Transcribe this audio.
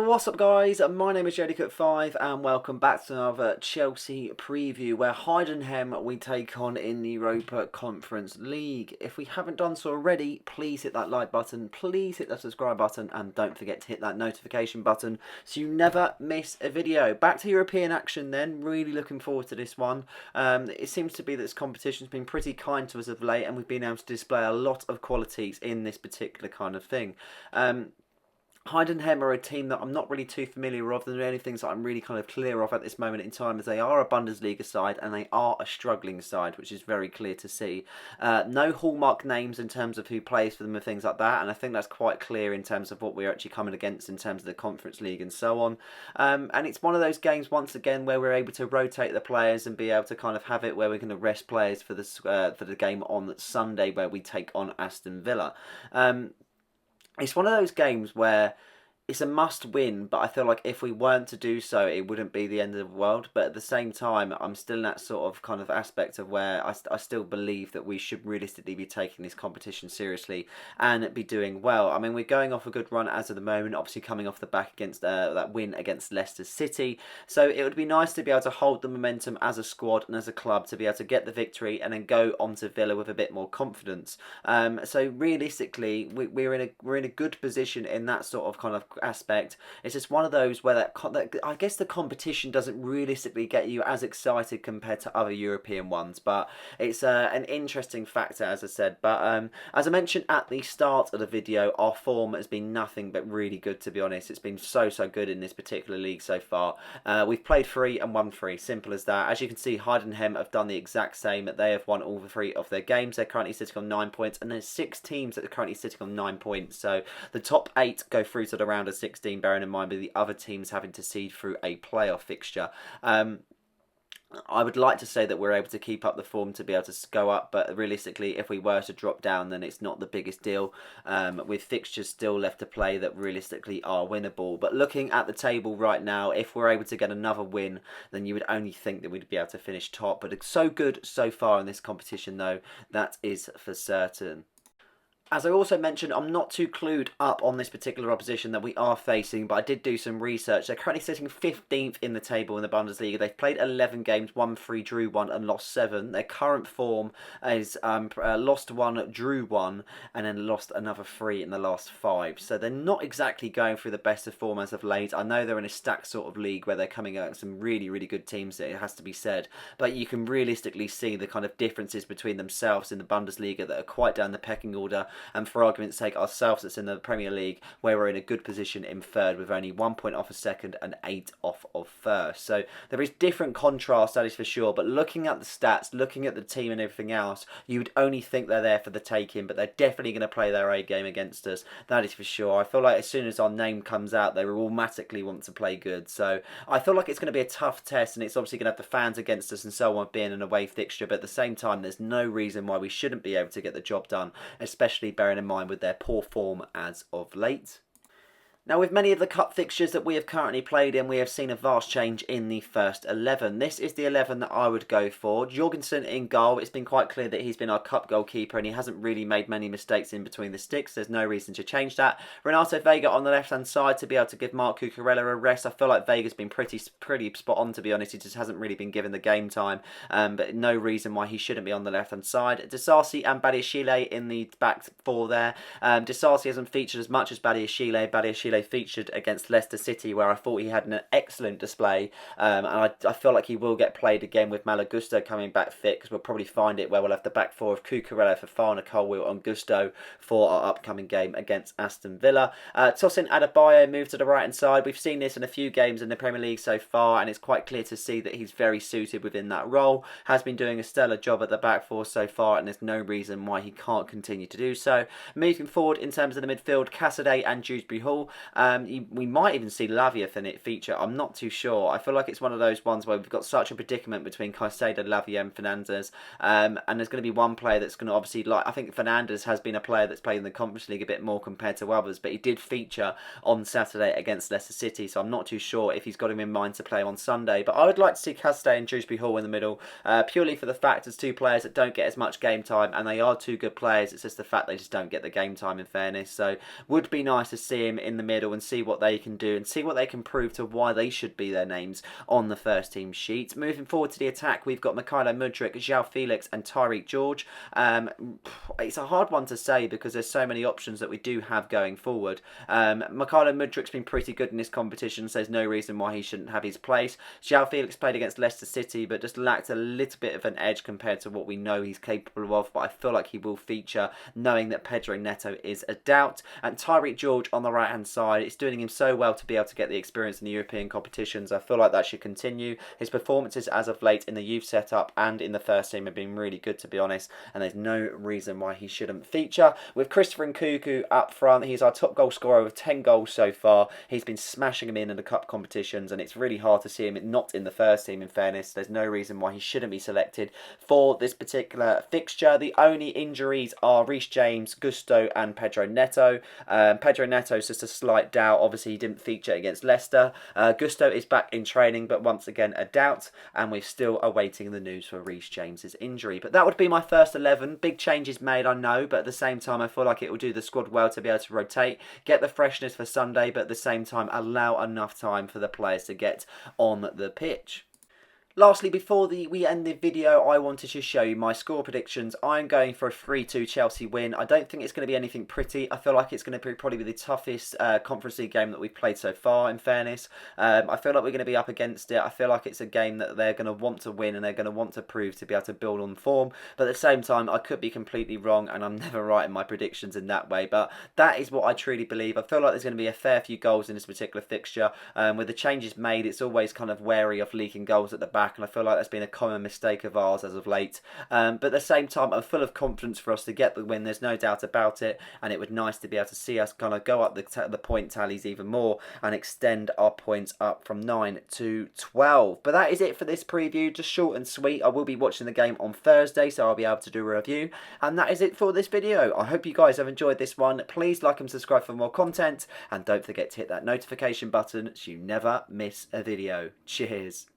What's up guys, my name is JodyCook5 and welcome back to another Chelsea preview where Heidenheim we take on in the Europa Conference League. If we haven't done so already, please hit that like button, please hit that subscribe button and don't forget to hit that notification button so you never miss a video. Back to European action then, really looking forward to this one. It seems to be that this competition's been pretty kind to us of late and we've been able to display a lot of qualities in this particular kind of thing. Heidenheim are a team that I'm not really too familiar with. The only things that I'm really kind of clear of at this moment in time is they are a Bundesliga side and they are a struggling side, which is very clear to see. No hallmark names in terms of who plays for them and things like that, and I think that's quite clear in terms of what we're actually coming against in terms of the Conference League and so on. And it's one of those games, once again, where we're able to rotate the players and be able to kind of have it where we're going to rest players for the game on Sunday where we take on Aston Villa. It's one of those games where it's a must win, but I feel like if we weren't to do so, it wouldn't be the end of the world. But at the same time, I'm still in that sort of kind of aspect of where I still believe that we should realistically be taking this competition seriously and be doing well. I mean, we're going off a good run as of the moment, obviously coming off the back against that win against Leicester City. So it would be nice to be able to hold the momentum as a squad and as a club to be able to get the victory and then go on to Villa with a bit more confidence. So realistically, we're in a good position in that sort of kind of aspect. It's just one of those where that I guess the competition doesn't realistically get you as excited compared to other European ones, but it's an interesting factor, as I said. But as I mentioned at the start of the video, our form has been nothing but really good, to be honest. It's been so good in this particular league so far. We've played 3 and won 3, simple as that. As you can see, Heidenheim have done the exact same. They have won all 3 of their games. They're currently sitting on 9 points, and there's 6 teams that are currently sitting on 9 points. So the top 8 go through to the round of 16, bearing in mind with the other teams having to seed through a playoff fixture. I would like to say that we're able to keep up the form to be able to go up, but realistically, if we were to drop down, then it's not the biggest deal. With fixtures still left to play that realistically are winnable. But looking at the table right now, if we're able to get another win, then you would only think that we'd be able to finish top. But it's so good so far in this competition, though, that is for certain. As I also mentioned, I'm not too clued up on this particular opposition that we are facing, but I did do some research. They're currently sitting 15th in the table in the Bundesliga. They've played 11 games, won 3, drew 1 and lost 7. Their current form is lost 1, drew 1 and then lost another 3 in the last 5. So they're not exactly going through the best of form as of late. I know they're in a stacked sort of league where they're coming out some really good teams, it has to be said, but you can realistically see the kind of differences between themselves in the Bundesliga that are quite down the pecking order. And for argument's sake, ourselves that's in the Premier League, where we're in a good position in third with only 1 point off of second and 8 off of first. So there is different contrast, that is for sure. But looking at the stats, looking at the team and everything else, you would only think they're there for the taking, but they're definitely going to play their A game against us. That is for sure. I feel like as soon as our name comes out, they will automatically want to play good. So I feel like it's going to be a tough test, and it's obviously going to have the fans against us and so on, being an away fixture. But at the same time, there's no reason why we shouldn't be able to get the job done, especially bearing in mind with their poor form as of late. Now, with many of the cup fixtures that we have currently played in, we have seen a vast change in the first 11. This is the 11 that I would go for. Jorgensen in goal. It's been quite clear that he's been our cup goalkeeper and he hasn't really made many mistakes in between the sticks. There's no reason to change that. Renato Vega on the left-hand side to be able to give Marc Cucurella a rest. I feel like Vega's been pretty spot on, to be honest. He just hasn't really been given the game time, but no reason why he shouldn't be on the left-hand side. Disasi and Badiashile in the back four there. Disasi hasn't featured as much as Badiashile. Badiashile featured against Leicester City, where I thought he had an excellent display, and I feel like he will get played again with Malagusto coming back fit, because we'll probably find it where we'll have the back four of Cucurella, Fofana, Colwill and Gusto for our upcoming game against Aston Villa. Tosin Adebayo moved to the right hand side. We've seen this in a few games in the Premier League so far, and it's quite clear to see that he's very suited within that role, has been doing a stellar job at the back four so far, and there's no reason why he can't continue to do so. Moving forward in terms of the midfield, Cassidy and Dewsbury Hall. We might even see Lavia in it feature. I'm not too sure. I feel like it's one of those ones where we've got such a predicament between Caicedo, Lavia, and Fernandes, and there's going to be one player that's going to obviously, like, I think Fernandes has been a player that's played in the Conference League a bit more compared to others, but he did feature on Saturday against Leicester City, so I'm not too sure if he's got him in mind to play on Sunday. But I would like to see Castell and Dewsbury Hall in the middle, purely for the fact as two players that don't get as much game time, and they are two good players. It's just the fact they just don't get the game time, in fairness. So would be nice to see him in the middle and see what they can do and see what they can prove to why they should be their names on the first team sheet. Moving forward to the attack, we've got Mykhailo Mudryk, João Felix and Tyreek George. It's a hard one to say because there's so many options that we do have going forward. Mykhailo Mudryk's been pretty good in this competition, so there's no reason why he shouldn't have his place. João Felix played against Leicester City, but just lacked a little bit of an edge compared to what we know he's capable of, but I feel like he will feature, knowing that Pedro Neto is a doubt. And Tyreek George on the right-hand side, it's doing him so well to be able to get the experience in the European competitions. I feel like that should continue. His performances as of late in the youth setup and in the first team have been really good, to be honest, and there's no reason why he shouldn't feature. With Christopher Nkunku up front, he's our top goal scorer with 10 goals so far. He's been smashing them in the cup competitions, and it's really hard to see him not in the first team, in fairness. There's no reason why he shouldn't be selected for this particular fixture. The only injuries are Reece James, Gusto and Pedro Neto. Pedro Neto is just a slight doubt. Obviously, he didn't feature against Leicester. Gusto is back in training, but once again, a doubt, and we're still awaiting the news for Reece James's injury. But that would be my first 11. Big changes made, I know, but at the same time, I feel like it will do the squad well to be able to rotate, get the freshness for Sunday, but at the same time, allow enough time for the players to get on the pitch. Lastly, before we end the video, I wanted to show you my score predictions. I'm going for a 3-2 Chelsea win. I don't think it's going to be anything pretty. I feel like it's going to probably be the toughest Conference League game that we've played so far, in fairness. I feel like we're going to be up against it. I feel like it's a game that they're going to want to win and they're going to want to prove to be able to build on form. But at the same time, I could be completely wrong, and I'm never right in my predictions in that way. But that is what I truly believe. I feel like there's going to be a fair few goals in this particular fixture. With the changes made, it's always kind of wary of leaking goals at the back, and I feel like that's been a common mistake of ours as of late. But at the same time, I'm full of confidence for us to get the win. There's no doubt about it, and it would be nice to be able to see us kind of go up the point tallies even more and extend our points up from 9 to 12. But that is it for this preview, just short and sweet. I will be watching the game on Thursday, so I'll be able to do a review, and that is it for this video. I hope you guys have enjoyed this one. Please like and subscribe for more content, and don't forget to hit that notification button so you never miss a video. Cheers.